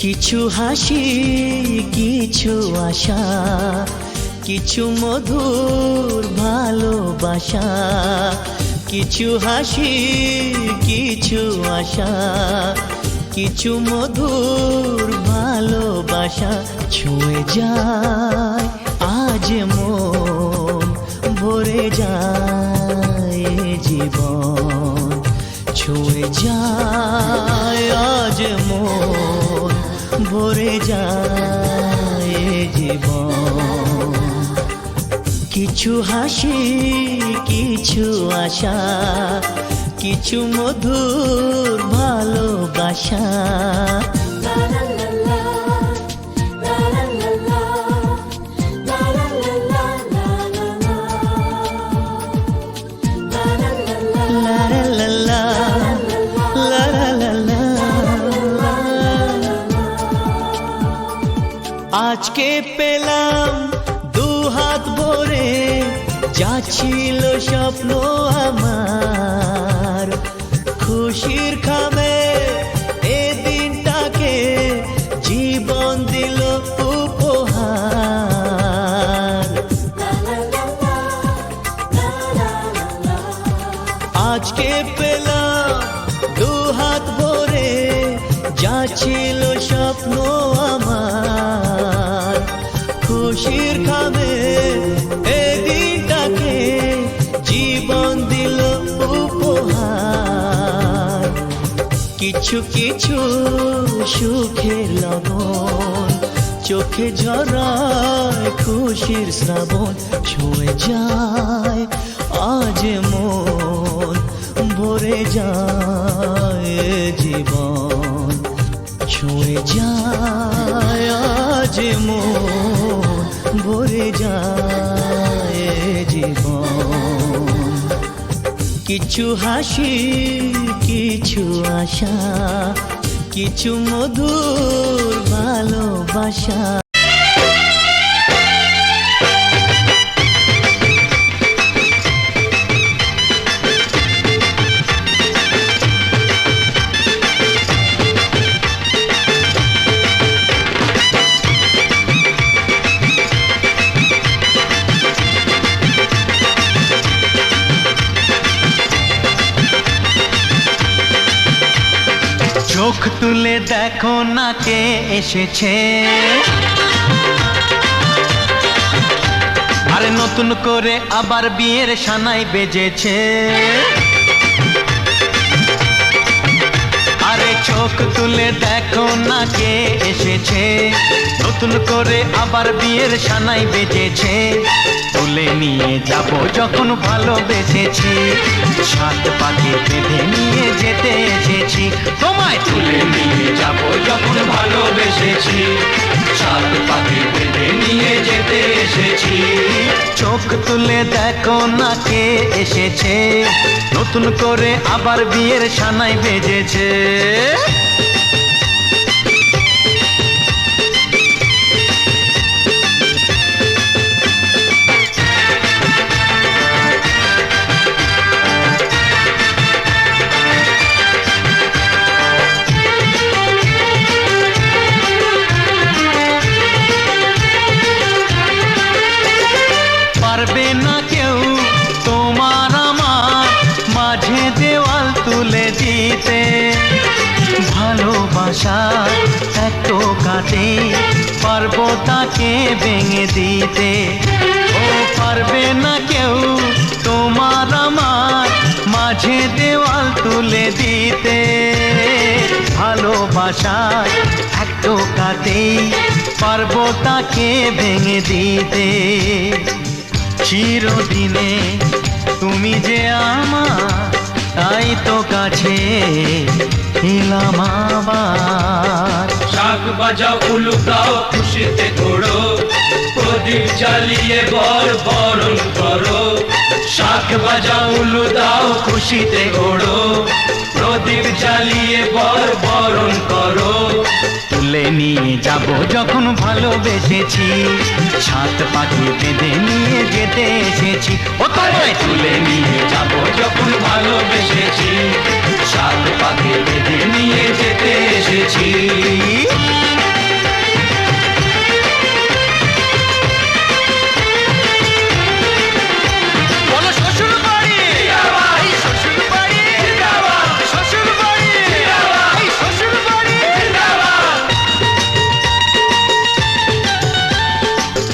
কিছু হাসি, কিছু আশা, কিছু মধুর ভালোবাসা। কিছু হাসি, কিছু আশা, কিছু মধুর ভালোবাসা। ছুঁয়ে যায় আজ মন, ভরে যায় জীবন। ছুঁয়ে যায় আজ মন, ভরে যায় জীবন। কিছু হাসি, কিছু আশা, কিছু মধুর ভালোবাসা। আজকে পেলাম দু হাত ভরে, যা ছিল স্বপ্ন আমার। খুশির খামে এ দিনটাকে জীবন দিল উপহার। আজকে পেলাম দু হাত ভরে, যা ছিল স্বপ্ন আমার। খুশির খামে এ দিনটাকে জীবন দিল উপহার। কিছু কিছু সুখের লবণ, চোখে ঝরায় খুশির শ্রাবণ। ছুঁয়ে যায় আজ মন, ভরে যায় জীবন। ছুঁয়ে যায় আজ মন, ভরে যায় জীবন। কিছু হাসি, কিছু আশা, কিছু মধুর ভালোবাসা। চোখ তুলে দেখো না কে এসেছে, আরে নতুন করে আবার বিয়ের সানাই বেজেছে। আরে চোখ তুলে দেখো না কে এসেছে, নতুন করে আবার বিয়ের সানাই বেজেছে। তুলে নিয়ে যাব যখন ভালোবেসেছি, সাত পাকে বেঁধে নিয়ে যেতে এসেছি। তোমায় তুলে নিয়ে যাব যখন ভালোবেসেছি, সাত পাকে বেঁধে নিয়ে যেতে এসেছি। চোখ তুলে দেখো না কে এসেছে, নতুন করে আবার বিয়ের সানাই বেজেছে। পারবে না কেউ তোমার আমার মাঝে দেওয়াল তুলে দিতে। ভালোবাসা এত কাটে, পারবো তাকে ভেঙে দিতে। ও পারবে না কেউ তোমার আমার মাঝে দেওয়াল তুলে দিতে। ভালোবাসা এত কাটে, পারবো তাকে ভেঙে দিতে। চিরদিনে তুমি যে আমার, তাই তো কাছে এলাম আবার। শাক বাজাও উলুকাও খুশিতে ঘোড়ো, প্রদীপ জ্বালিয়ে বর বরণ করো। শাক বাজাও উলু দাও খুশিতে ঘোড়ো, প্রদীপ জ্বালিয়ে বর বরণ করো। তুলে নিয়ে যাব যখন ভালোবেসেছি, সাত পাখি বেঁধে নিয়ে যেতে এসেছি। ও তোমায় তুলে নিয়ে যাব যখন ভালোবেসেছি, সাত পাকে বেঁধে নিয়ে যেতে এসেছি।